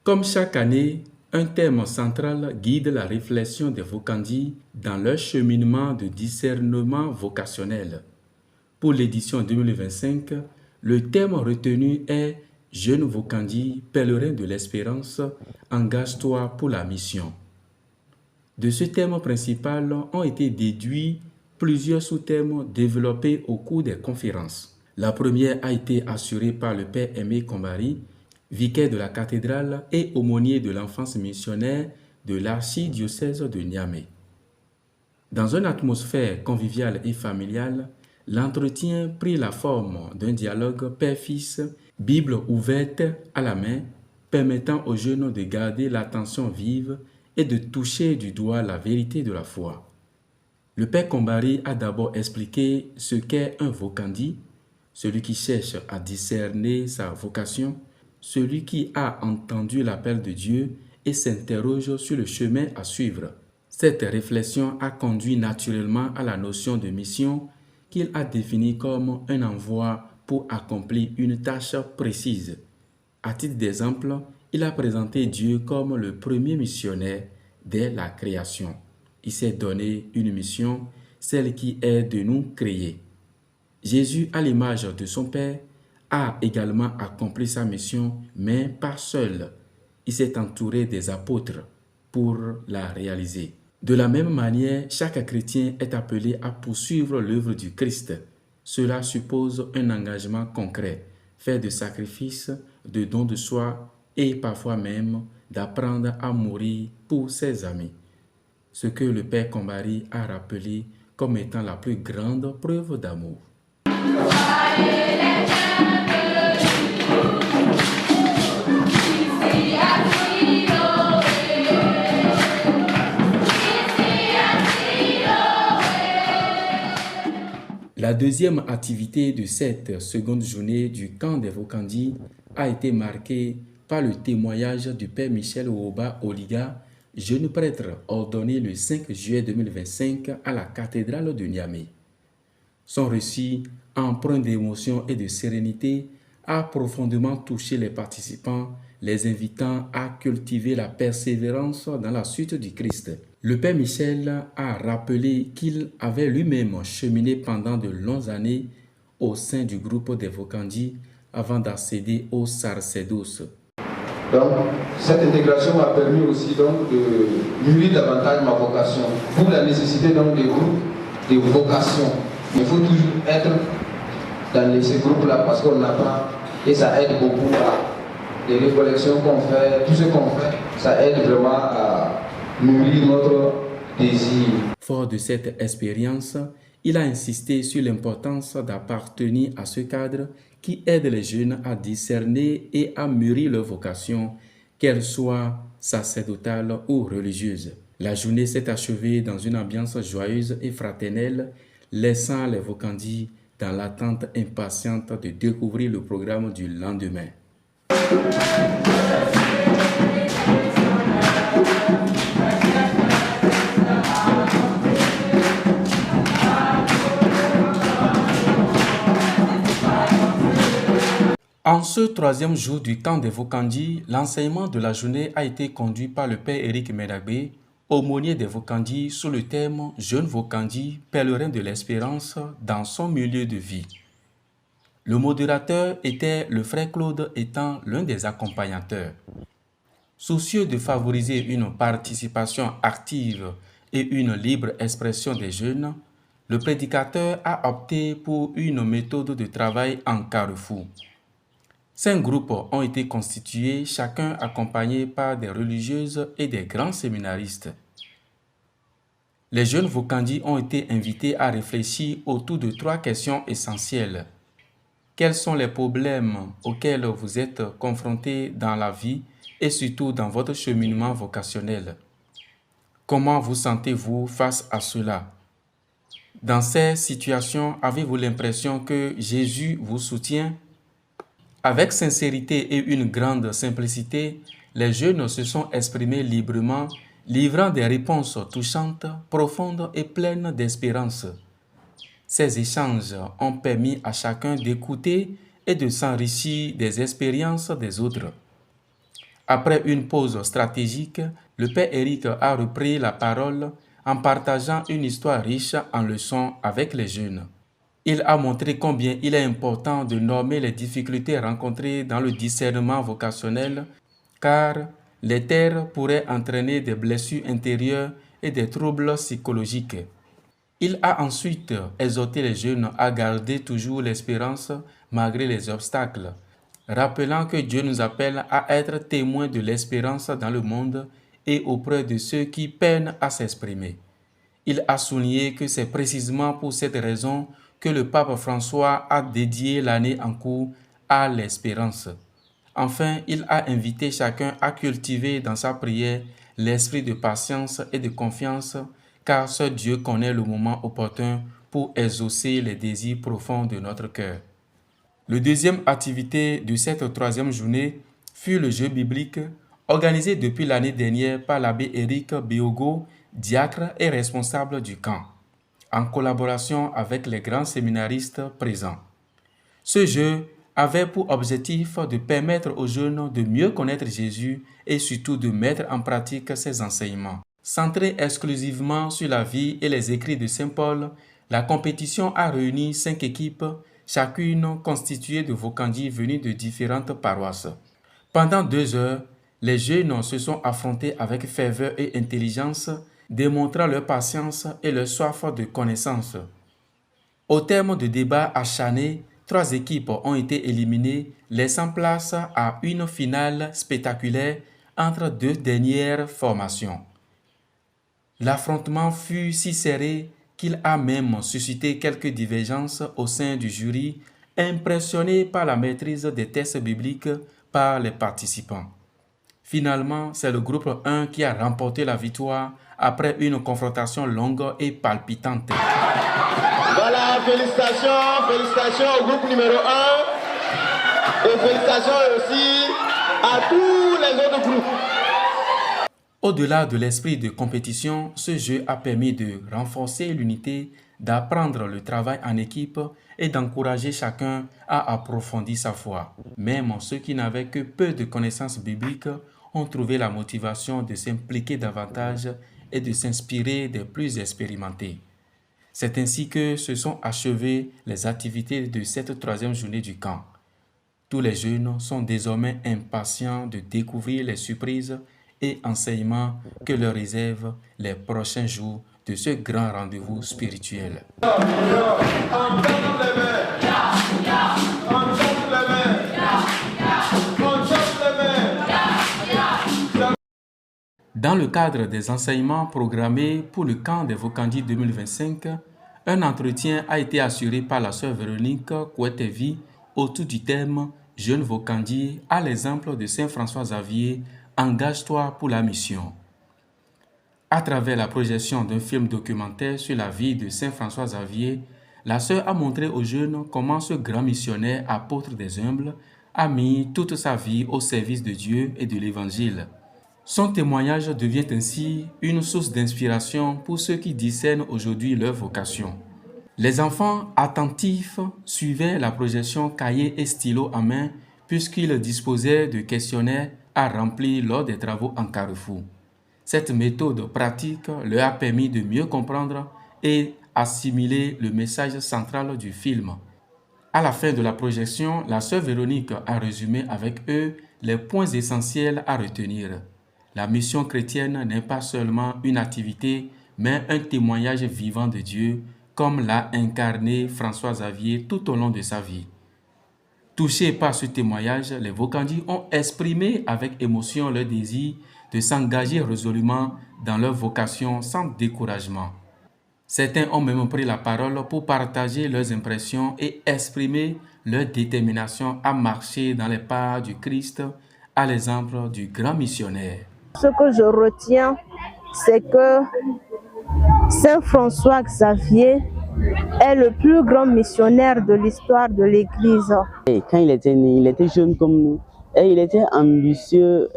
Comme chaque année, un thème central guide la réflexion des vocandis dans leur cheminement de discernement vocationnel. Pour l'édition 2025, le thème retenu est « Jeune vocandi, pèlerin de l'espérance, engage-toi pour la mission ». De ce thème principal ont été déduits plusieurs sous-thèmes développés au cours des conférences. La première a été assurée par le Père Aimé Kombari, vicaire de la cathédrale et aumônier de l'enfance missionnaire de l'archidiocèse de Niamey. Dans une atmosphère conviviale et familiale, l'entretien prit la forme d'un dialogue père-fils, Bible ouverte à la main, permettant aux jeunes de garder l'attention vive et de toucher du doigt la vérité de la foi. Le Père Kombari a d'abord expliqué ce qu'est un vocandi, celui qui cherche à discerner sa vocation, celui qui a entendu l'appel de Dieu et s'interroge sur le chemin à suivre. Cette réflexion a conduit naturellement à la notion de mission qu'il a définie comme un envoi pour accomplir une tâche précise. À titre d'exemple, il a présenté Dieu comme le premier missionnaire dès la création. Il s'est donné une mission, celle qui est de nous créer. Jésus, à l'image de son Père, a également accompli sa mission, mais pas seul. Il s'est entouré des apôtres pour la réaliser. De la même manière, chaque chrétien est appelé à poursuivre l'œuvre du Christ. Cela suppose un engagement concret, fait de sacrifices, de dons de soi et parfois même d'apprendre à mourir pour ses amis. Ce que le Père Kombari a rappelé comme étant la plus grande preuve d'amour. La deuxième activité de cette seconde journée du camp des vocandis a été marquée par le témoignage du Père Michel Ouoba Oliga, jeune prêtre ordonné le 5 juillet 2025 à la cathédrale de Niamey. Son récit, empreint d'émotion et de sérénité, a profondément touché les participants, les invitant à cultiver la persévérance dans la suite du Christ. Le Père Michel a rappelé qu'il avait lui-même cheminé pendant de longues années au sein du groupe des vocandis avant d'accéder au sacerdoce. Donc, cette intégration m'a permis aussi donc, de mûrir davantage ma vocation. Pour la nécessité donc, des groupes de vocation, il faut toujours être dans ces groupes-là parce qu'on apprend et ça aide beaucoup à les récollections qu'on fait, tout ce qu'on fait, ça aide vraiment à nourrir notre désir. Fort de cette expérience, il a insisté sur l'importance d'appartenir à ce cadre qui aide les jeunes à discerner et à mûrir leur vocation, qu'elle soit sacerdotale ou religieuse. La journée s'est achevée dans une ambiance joyeuse et fraternelle, laissant les vocandis dans l'attente impatiente de découvrir le programme du lendemain. En ce troisième jour du camp des vocandis, l'enseignement de la journée a été conduit par le Père Éric Médabé, aumônier des vocandis, sous le thème « Jeune vocandi, pèlerin de l'espérance dans son milieu de vie ». Le modérateur était le frère Claude étant l'un des accompagnateurs. Soucieux de favoriser une participation active et une libre expression des jeunes, le prédicateur a opté pour une méthode de travail en carrefour. 5 groupes ont été constitués, chacun accompagné par des religieuses et des grands séminaristes. Les jeunes vocandis ont été invités à réfléchir autour de 3 questions essentielles. Quels sont les problèmes auxquels vous êtes confrontés dans la vie et surtout dans votre cheminement vocationnel? Comment vous sentez-vous face à cela? Dans ces situations, avez-vous l'impression que Jésus vous soutient? Avec sincérité et une grande simplicité, les jeunes se sont exprimés librement, livrant des réponses touchantes, profondes et pleines d'espérance. Ces échanges ont permis à chacun d'écouter et de s'enrichir des expériences des autres. Après une pause stratégique, le père Éric a repris la parole en partageant une histoire riche en leçons avec les jeunes. Il a montré combien il est important de nommer les difficultés rencontrées dans le discernement vocationnel, car les taires pourraient entraîner des blessures intérieures et des troubles psychologiques. Il a ensuite exhorté les jeunes à garder toujours l'espérance malgré les obstacles, rappelant que Dieu nous appelle à être témoins de l'espérance dans le monde et auprès de ceux qui peinent à s'exprimer. Il a souligné que c'est précisément pour cette raison que le pape François a dédié l'année en cours à l'espérance. Enfin, il a invité chacun à cultiver dans sa prière l'esprit de patience et de confiance, car seul Dieu connaît le moment opportun pour exaucer les désirs profonds de notre cœur. La deuxième activité de cette troisième journée fut le jeu biblique, organisé depuis l'année dernière par l'abbé Éric Béogo, diacre et responsable du camp, en collaboration avec les grands séminaristes présents. Ce jeu avait pour objectif de permettre aux jeunes de mieux connaître Jésus et surtout de mettre en pratique ses enseignements. Centré exclusivement sur la vie et les écrits de Saint Paul, la compétition a réuni 5 équipes, chacune constituée de vocandis venus de différentes paroisses. Pendant 2 heures, les jeunes se sont affrontés avec ferveur et intelligence, démontrant leur patience et leur soif de connaissance. Au terme de débats acharnés, 3 équipes ont été éliminées, laissant place à une finale spectaculaire entre 2 dernières formations. L'affrontement fut si serré qu'il a même suscité quelques divergences au sein du jury, impressionné par la maîtrise des textes bibliques par les participants. Finalement, c'est le groupe 1 qui a remporté la victoire après une confrontation longue et palpitante. Voilà, félicitations au groupe numéro 1 et félicitations aussi à tous les autres groupes. Au-delà de l'esprit de compétition, ce jeu a permis de renforcer l'unité, d'apprendre le travail en équipe et d'encourager chacun à approfondir sa foi. Même ceux qui n'avaient que peu de connaissances bibliques ont trouvé la motivation de s'impliquer davantage et de s'inspirer des plus expérimentés. C'est ainsi que se sont achevées les activités de cette troisième journée du camp. Tous les jeunes sont désormais impatients de découvrir les surprises et enseignements que leur réservent les prochains jours de ce grand rendez-vous spirituel. Dans le cadre des enseignements programmés pour le camp des Vocandis 2025, un entretien a été assuré par la sœur Véronique Kouetevi autour du thème « Jeune Vocandis, à l'exemple de Saint François Xavier, engage-toi pour la mission ». À travers la projection d'un film documentaire sur la vie de Saint François Xavier, la sœur a montré aux jeunes comment ce grand missionnaire, apôtre des humbles, a mis toute sa vie au service de Dieu et de l'Évangile. Son témoignage devient ainsi une source d'inspiration pour ceux qui discernent aujourd'hui leur vocation. Les enfants attentifs suivaient la projection cahier et stylo en main puisqu'ils disposaient de questionnaires à remplir lors des travaux en carrefour. Cette méthode pratique leur a permis de mieux comprendre et assimiler le message central du film. À la fin de la projection, la sœur Véronique a résumé avec eux les points essentiels à retenir. La mission chrétienne n'est pas seulement une activité, mais un témoignage vivant de Dieu, comme l'a incarné François Xavier tout au long de sa vie. Touchés par ce témoignage, les Vocandis ont exprimé avec émotion leur désir de s'engager résolument dans leur vocation sans découragement. Certains ont même pris la parole pour partager leurs impressions et exprimer leur détermination à marcher dans les pas du Christ, à l'exemple du grand missionnaire. Ce que je retiens, c'est que Saint François Xavier est le plus grand missionnaire de l'histoire de l'Église. Quand il était né, il était jeune comme nous et il était ambitieux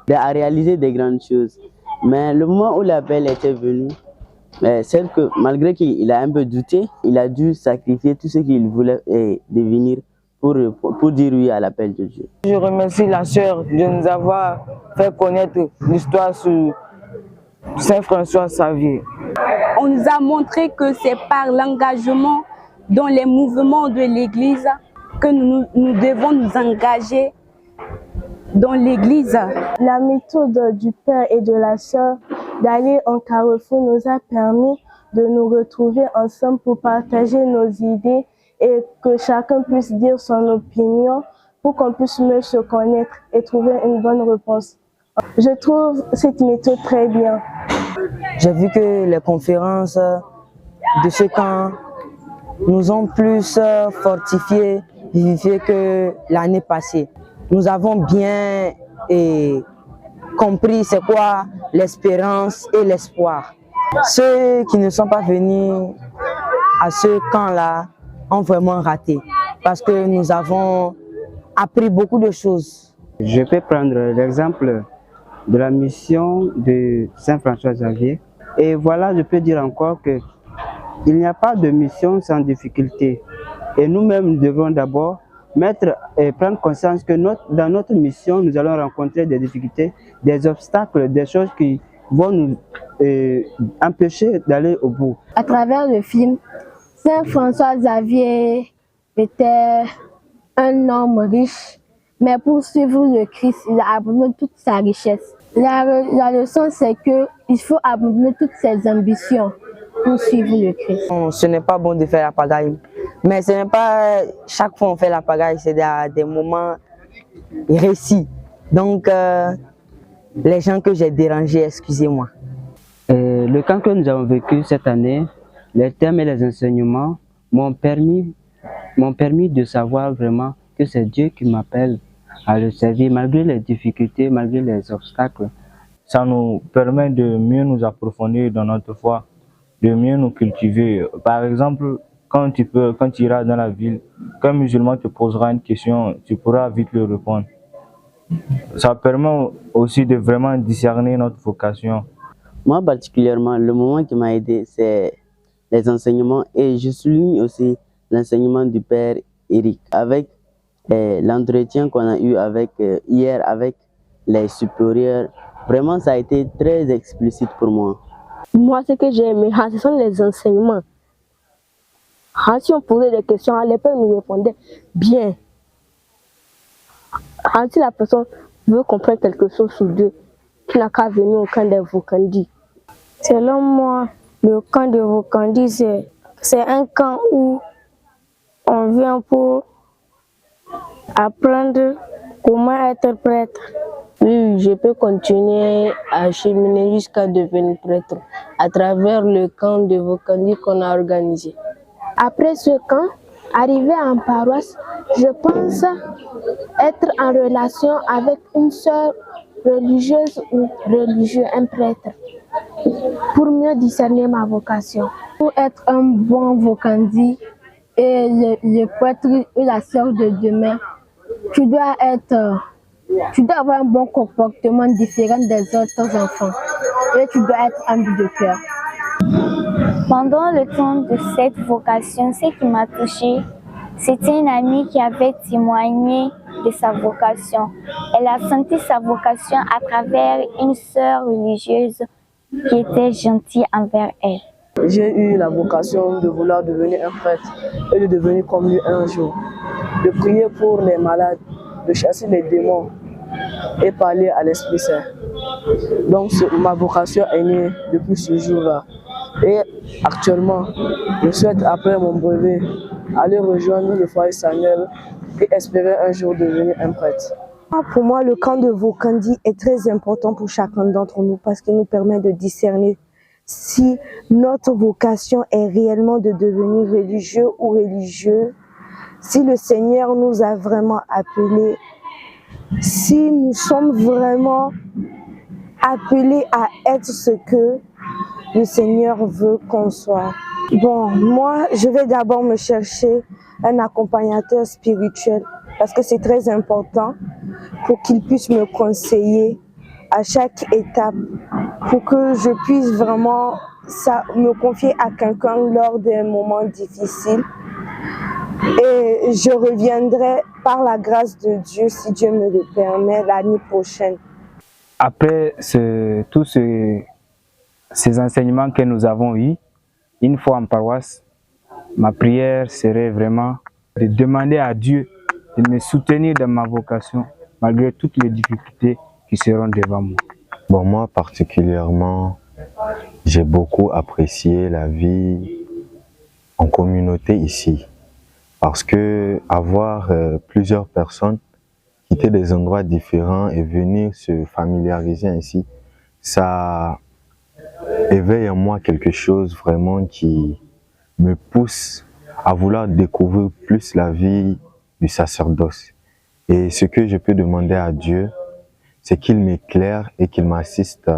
à réaliser des grandes choses. Mais le moment où l'appel était venu, c'est que malgré qu'il a un peu douté, il a dû sacrifier tout ce qu'il voulait devenir pour dire oui à l'appel de Dieu. Je remercie la sœur de nous avoir fait connaître l'histoire sur Saint François Xavier. On nous a montré que c'est par l'engagement dans les mouvements de l'Église que nous devons nous engager dans l'Église. La méthode du père et de la sœur d'aller en carrefour nous a permis de nous retrouver ensemble pour partager nos idées et que chacun puisse dire son opinion pour qu'on puisse mieux se connaître et trouver une bonne réponse. Je trouve cette méthode très bien. J'ai vu que les conférences de ce camp nous ont plus fortifiés, vivifiés que l'année passée. Nous avons bien compris c'est quoi l'espérance et l'espoir. Ceux qui ne sont pas venus à ce camp-là ont vraiment raté parce que nous avons appris beaucoup de choses. Je peux prendre l'exemple de la mission de Saint François Xavier. Et voilà, je peux dire encore qu'il n'y a pas de mission sans difficulté. Et nous-mêmes, nous devons d'abord prendre conscience que dans notre mission, nous allons rencontrer des difficultés, des obstacles, des choses qui vont nous empêcher d'aller au bout. À travers le film, Saint François Xavier était un homme riche, mais pour suivre le Christ, il a abandonné toute sa richesse. La leçon, c'est qu'il faut abandonner toutes ses ambitions pour suivre le Christ. Ce n'est pas bon de faire la pagaille, mais ce n'est pas chaque fois on fait la pagaille, c'est des moments récits. Donc, les gens que j'ai dérangés, excusez-moi. Le camp que nous avons vécu cette année, les thèmes et les enseignements m'ont permis de savoir vraiment que c'est Dieu qui m'appelle à le servir malgré les difficultés, malgré les obstacles. Ça nous permet de mieux nous approfondir dans notre foi, de mieux nous cultiver. Par exemple, quand tu iras dans la ville, qu'un musulman te posera une question, tu pourras vite lui répondre. Ça permet aussi de vraiment discerner notre vocation. Moi particulièrement, le moment qui m'a aidé, c'est les enseignements et je souligne aussi l'enseignement du Père Eric avec l'entretien qu'on a eu hier avec les supérieurs. Vraiment, ça a été très explicite pour moi. Moi, ce que j'ai aimé, ce sont les enseignements. Si on posait des questions, les pères nous répondaient bien. Si la personne veut comprendre quelque chose sur Dieu, qui n'a qu'à venir au camp des Vokandi. Selon moi, le camp de Vokandi, c'est un camp où on vient pour apprendre comment être prêtre. Oui, je peux continuer à cheminer jusqu'à devenir prêtre à travers le camp de Vokandi qu'on a organisé. Après ce camp, arrivé en paroisse, je pense être en relation avec une sœur religieuse ou religieux, un prêtre, pour mieux discerner ma vocation. Pour être un bon Vokandi et le prêtre et la sœur de demain, tu dois avoir un bon comportement différent des autres enfants et tu dois être humble de cœur. Pendant le temps de cette vocation, ce qui m'a touchée, c'était une amie qui avait témoigné de sa vocation. Elle a senti sa vocation à travers une sœur religieuse qui était gentille envers elle. J'ai eu la vocation de vouloir devenir un prêtre et de devenir comme lui un jour. De prier pour les malades, de chasser les démons et parler à l'Esprit Saint. Donc ma vocation est née depuis ce jour-là. Et actuellement, je souhaite après mon brevet aller rejoindre le foyer Samuel et espérer un jour devenir un prêtre. Pour moi, le camp de Vokandi est très important pour chacun d'entre nous parce qu'il nous permet de discerner si notre vocation est réellement de devenir religieux ou religieux, si le Seigneur nous a vraiment appelés, si nous sommes vraiment appelés à être ce que le Seigneur veut qu'on soit. Bon, moi, je vais d'abord me chercher un accompagnateur spirituel parce que c'est très important pour qu'il puisse me conseiller à chaque étape, pour que je puisse vraiment me confier à quelqu'un lors des moments difficiles. Et je reviendrai par la grâce de Dieu, si Dieu me le permet, l'année prochaine. Après tous ces enseignements que nous avons eus, une fois en paroisse, ma prière serait vraiment de demander à Dieu de me soutenir dans ma vocation, malgré toutes les difficultés qui seront devant moi. Bon, moi particulièrement, j'ai beaucoup apprécié la vie en communauté ici. Parce que avoir plusieurs personnes quitter des endroits différents et venir se familiariser ainsi, ça éveille en moi quelque chose vraiment qui me pousse à vouloir découvrir plus la vie du sacerdoce. Et ce que je peux demander à Dieu, c'est qu'il m'éclaire et qu'il m'assiste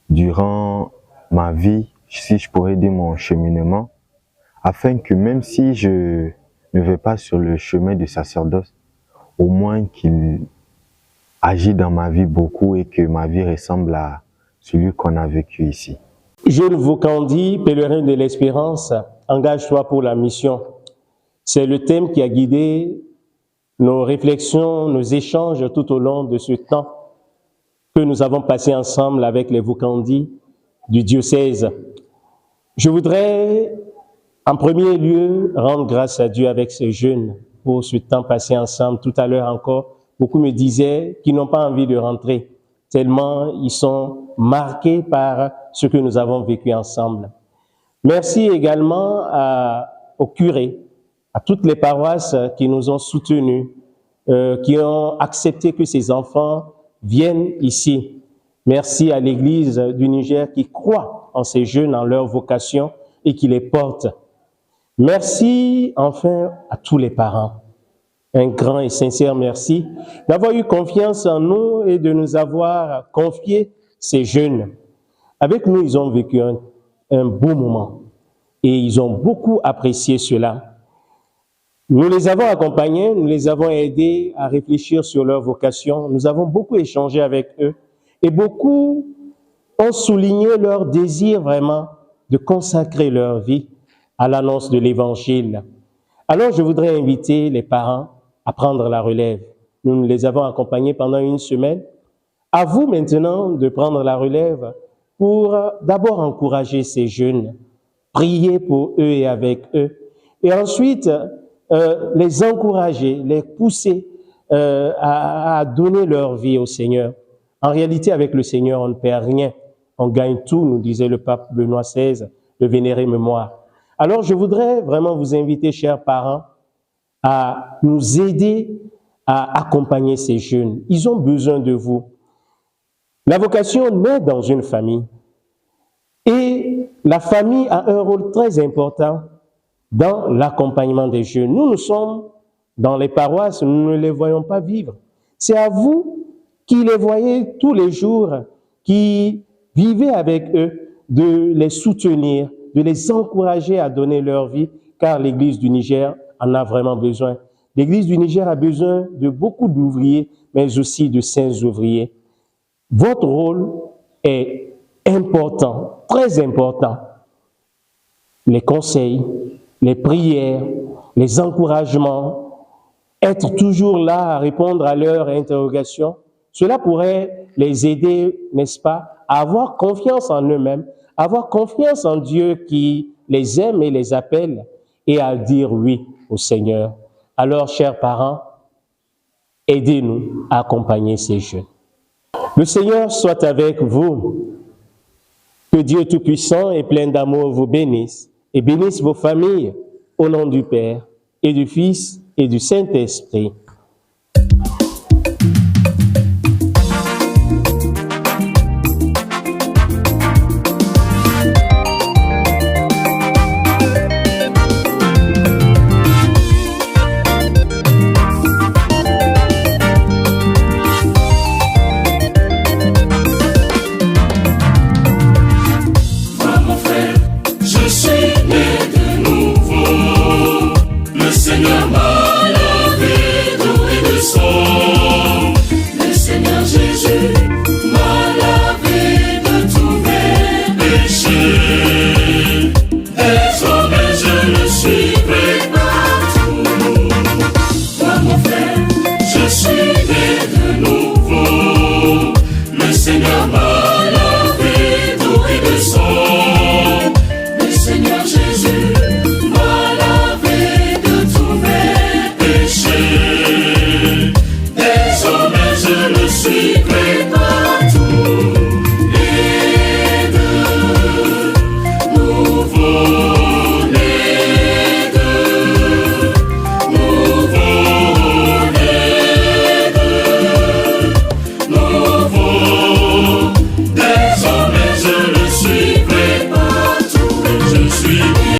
durant ma vie, si je pourrais dire mon cheminement, afin que même si je ne vais pas sur le chemin du sacerdoce, au moins qu'il agit dans ma vie beaucoup et que ma vie ressemble à celui qu'on a vécu ici. Jeune Vocandi, pèlerin de l'espérance, engage-toi pour la mission. C'est le thème qui a guidé nos réflexions, nos échanges tout au long de ce temps que nous avons passé ensemble avec les Vocandi du diocèse. Je voudrais en premier lieu rendre grâce à Dieu avec ces jeunes pour ce temps passé ensemble. Tout à l'heure encore, beaucoup me disaient qu'ils n'ont pas envie de rentrer, tellement ils sont marqués par ce que nous avons vécu ensemble. Merci également aux curés, à toutes les paroisses qui nous ont soutenus, qui ont accepté que ces enfants viennent ici. Merci à l'Église du Niger qui croit en ces jeunes, en leur vocation et qui les porte. Merci enfin à tous les parents. Un grand et sincère merci d'avoir eu confiance en nous et de nous avoir confié ces jeunes. Avec nous, ils ont vécu un beau moment et ils ont beaucoup apprécié cela. Nous les avons accompagnés, nous les avons aidés à réfléchir sur leur vocation. Nous avons beaucoup échangé avec eux et beaucoup ont souligné leur désir vraiment de consacrer leur vie à l'annonce de l'Évangile. Alors, je voudrais inviter les parents à prendre la relève. Nous les avons accompagnés pendant une semaine. À vous maintenant de prendre la relève pour d'abord encourager ces jeunes, prier pour eux et avec eux, et ensuite les encourager, les pousser à donner leur vie au Seigneur. En réalité, avec le Seigneur, on ne perd rien. On gagne tout, nous disait le pape Benoît XVI, de vénérer mémoire. Alors, je voudrais vraiment vous inviter, chers parents, à nous aider à accompagner ces jeunes. Ils ont besoin de vous. La vocation naît dans une famille. Et la famille a un rôle très important dans l'accompagnement des jeunes. Nous sommes dans les paroisses, nous ne les voyons pas vivre. C'est à vous qui les voyez tous les jours, qui vivez avec eux, de les soutenir, de les encourager à donner leur vie, car l'Église du Niger en a vraiment besoin. L'Église du Niger a besoin de beaucoup d'ouvriers, mais aussi de saints ouvriers. Votre rôle est important, très important. Les conseils, les prières, les encouragements, être toujours là à répondre à leurs interrogations, cela pourrait les aider, n'est-ce pas, à avoir confiance en eux-mêmes, avoir confiance en Dieu qui les aime et les appelle, et à dire oui au Seigneur. Alors, chers parents, aidez-nous à accompagner ces jeunes. Le Seigneur soit avec vous. Que Dieu Tout-Puissant et plein d'amour vous bénisse et bénisse vos familles au nom du Père et du Fils et du Saint-Esprit.